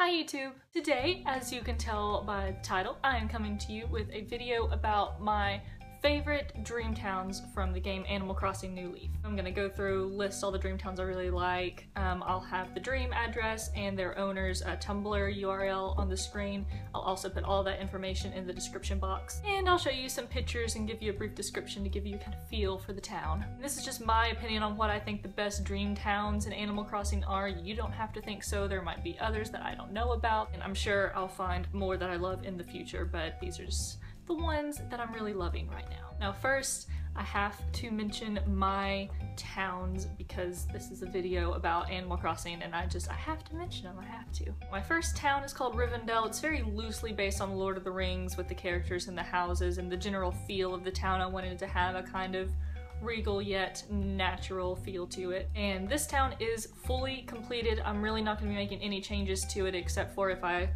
Hi YouTube! Today, as you can tell by the title, I am coming to you with a video about my favorite dream towns from the game Animal Crossing New Leaf. I'm gonna go through, list all the dream towns I really like. I'll have the dream address and their owner's Tumblr URL on the screen. I'll also put all that information in the description box. And I'll show you some pictures and give you a brief description to give you a kind of feel for the town. And this is just my opinion on what I think the best dream towns in Animal Crossing are. You don't have to think so. There might be others that I don't know about, and I'm sure I'll find more that I love in the future, but these are just the ones that I'm really loving right now. Now first, I have to mention my towns because this is a video about Animal Crossing and I have to mention them, I have to. My first town is called Rivendell. It's very loosely based on Lord of the Rings with the characters and the houses and the general feel of the town. I wanted to have a kind of regal yet natural feel to it. And this town is fully completed. I'm really not going to be making any changes to it except for if I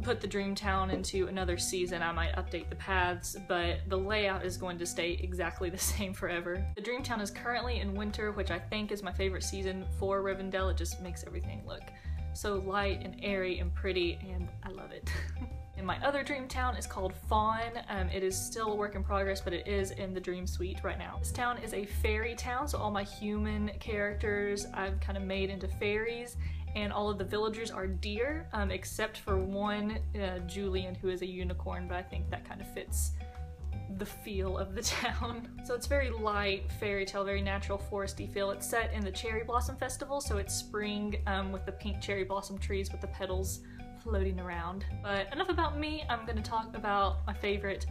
put the dream town into another season I might update the paths, but the layout is going to stay exactly the same forever. The dream town is currently in winter, which I think is my favorite season for Rivendell. It just makes everything look so light and airy and pretty, and I love it. And my other dream town is called Fawn. It is still a work in progress, but it is in the dream suite right now. This town is a fairy town, so all my human characters I've kind of made into fairies, and all of the villagers are deer, except for one, Julian, who is a unicorn, but I think that kind of fits the feel of the town. So it's very light fairy tale, very natural foresty feel. It's set in the Cherry Blossom Festival, so it's spring with the pink cherry blossom trees with the petals floating around. But enough about me, I'm gonna talk about my favorite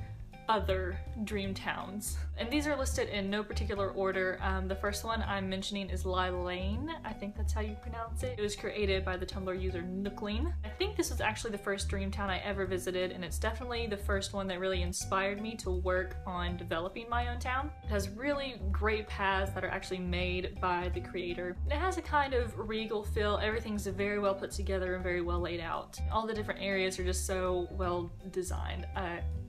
other dream towns. And these are listed in no particular order. The first one I'm mentioning is Lilane. I think that's how you pronounce it. It was created by the Tumblr user Nookling. I think this was actually the first dream town I ever visited, and it's definitely the first one that really inspired me to work on developing my own town. It has really great paths that are actually made by the creator. And it has a kind of regal feel. Everything's very well put together and very well laid out. All the different areas are just so well designed.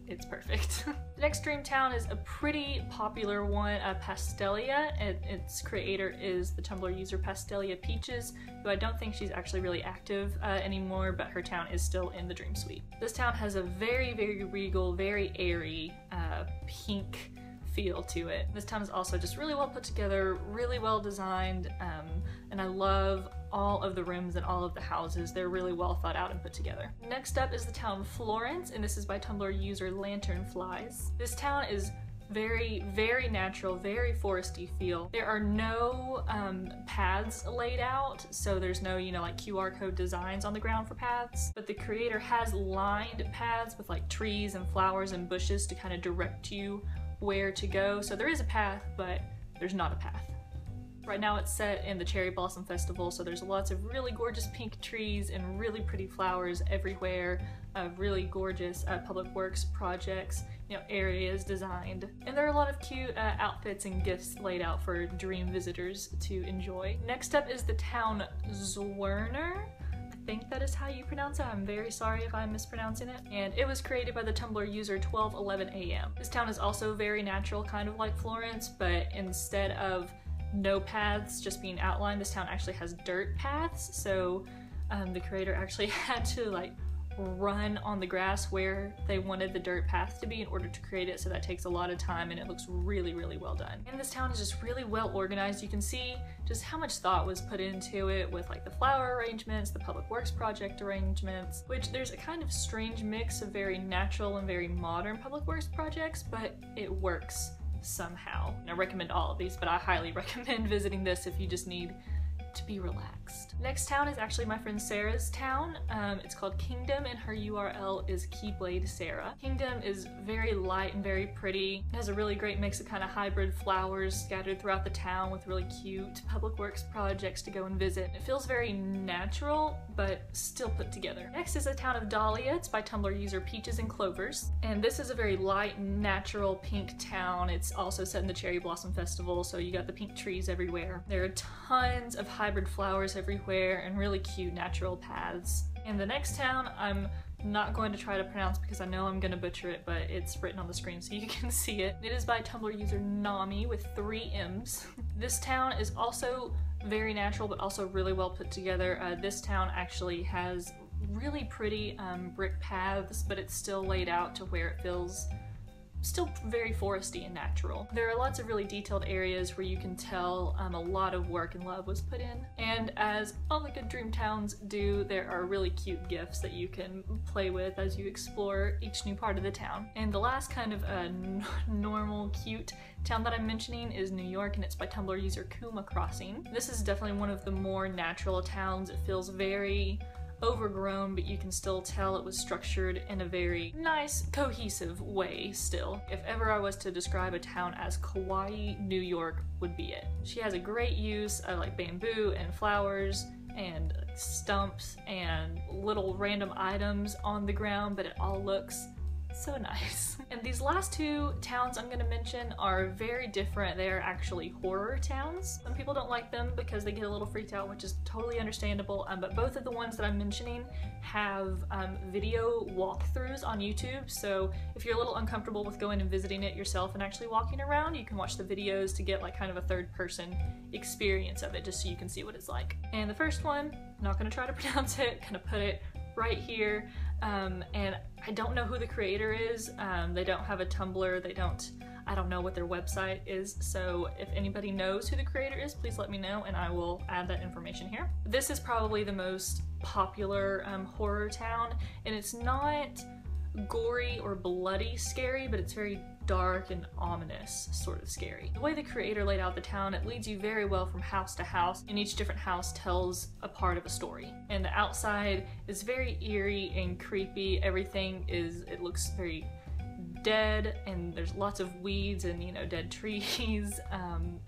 It's perfect. The next dream town is a pretty popular one, Pastelia. Its creator is the Tumblr user Pastelia Peaches, who I don't think she's actually really active anymore, but her town is still in the dream suite. This town has a very, very regal, very airy pink feel to it. This town is also just really well put together, really well designed, and I love all of the rooms and all of the houses. They're really well thought out and put together. Next up is the town Florence, and this is by Tumblr user Lanternflies. This town is very, very natural, very foresty feel. There are no paths laid out, so there's no, like QR code designs on the ground for paths, but the creator has lined paths with like trees and flowers and bushes to kind of direct you where to go. So there is a path, but there's not a path. Right now it's set in the Cherry Blossom Festival, so there's lots of really gorgeous pink trees and really pretty flowers everywhere, really gorgeous public works projects, areas designed. And there are a lot of cute outfits and gifts laid out for dream visitors to enjoy. Next up is the town Zwirner. I think that is how you pronounce it. I'm very sorry if I'm mispronouncing it. And it was created by the Tumblr user 1211am. This town is also very natural, kind of like Florence, but instead of no paths just being outlined, this town actually has dirt paths, so the creator actually had to like run on the grass where they wanted the dirt path to be in order to create it, so that takes a lot of time and it looks really, really well done. And this town is just really well organized. You can see just how much thought was put into it with like the flower arrangements, the public works project arrangements, which there's a kind of strange mix of very natural and very modern public works projects, but it works somehow. And I recommend all of these, but I highly recommend visiting this if you just need to be relaxed. Next town is actually my friend Sarah's town. It's called Kingdom, and her URL is Keyblade Sarah. Kingdom is very light and very pretty. It has a really great mix of kind of hybrid flowers scattered throughout the town with really cute public works projects to go and visit. It feels very natural, but still put together. Next is the town of Dahlia. It's by Tumblr user Peaches and Clovers. And this is a very light, natural pink town. It's also set in the Cherry Blossom Festival, so you got the pink trees everywhere. There are tons of hybrid flowers everywhere and really cute natural paths. And the next town I'm not going to try to pronounce because I know I'm gonna butcher it, but it's written on the screen so you can see it. It is by Tumblr user Nami with 3 M's. This town is also very natural but also really well put together. This town actually has really pretty brick paths, but it's still laid out to where it feels still very foresty and natural. There are lots of really detailed areas where you can tell a lot of work and love was put in. And as all the good dream towns do, there are really cute gifts that you can play with as you explore each new part of the town. And the last kind of normal, cute town that I'm mentioning is New York, and it's by Tumblr user Kuma Crossing. This is definitely one of the more natural towns. It feels very overgrown, but you can still tell it was structured in a very nice, cohesive way still. If ever I was to describe a town as kawaii, New York would be it. She has a great use of like bamboo and flowers and stumps and little random items on the ground, but it all looks so nice. And these last two towns I'm gonna mention are very different. They are actually horror towns. Some people don't like them because they get a little freaked out, which is totally understandable, but both of the ones that I'm mentioning have video walkthroughs on YouTube, so if you're a little uncomfortable with going and visiting it yourself and actually walking around, you can watch the videos to get like kind of a third-person experience of it, just so you can see what it's like. And the first one, I'm not gonna try to pronounce it, gonna put it right here. And I don't know who the creator is. They don't have a Tumblr. I don't know what their website is. So if anybody knows who the creator is, please let me know and I will add that information here. This is probably the most popular horror town, and it's not gory or bloody scary, but it's very dark and ominous sort of scary. The way the creator laid out the town, it leads you very well from house to house, and each different house tells a part of a story. And the outside is very eerie and creepy. Everything it looks very dead, and there's lots of weeds and, you know, dead trees,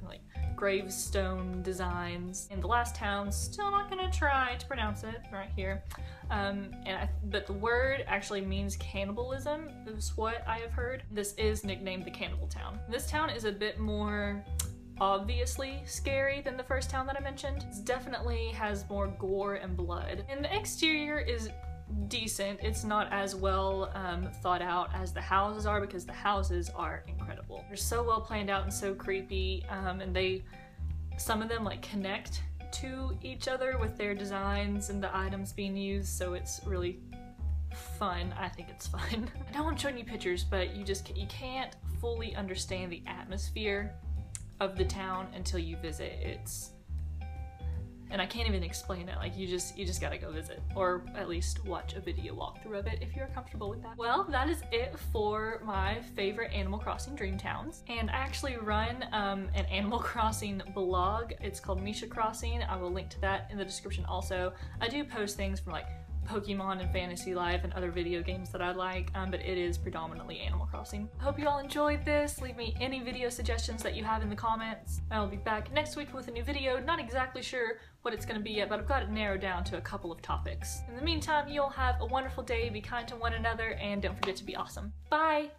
like gravestone designs. And the last town, still not gonna try to pronounce it right here. But the word actually means cannibalism, is what I have heard. This is nicknamed the Cannibal Town. This town is a bit more obviously scary than the first town that I mentioned. It definitely has more gore and blood. And the exterior is decent. It's not as well thought out as the houses are, because the houses are incredible. They're so well planned out and so creepy, and some of them like connect to each other with their designs and the items being used, so it's really fun. I think it's fun. I don't want to show any pictures, but you can't fully understand the atmosphere of the town until you visit. And I can't even explain it. Like, you just gotta go visit, or at least watch a video walkthrough of it if you're comfortable with that. Well, that is it for my favorite Animal Crossing dream towns. And I actually run an Animal Crossing blog. It's called Misha Crossing. I will link to that in the description also. I do post things from like Pokemon and Fantasy Life and other video games that I like, but it is predominantly Animal Crossing. I hope you all enjoyed this. Leave me any video suggestions that you have in the comments. I'll be back next week with a new video. Not exactly sure what it's going to be yet, but I've got it narrowed down to a couple of topics. In the meantime, you all have a wonderful day, be kind to one another, and don't forget to be awesome. Bye!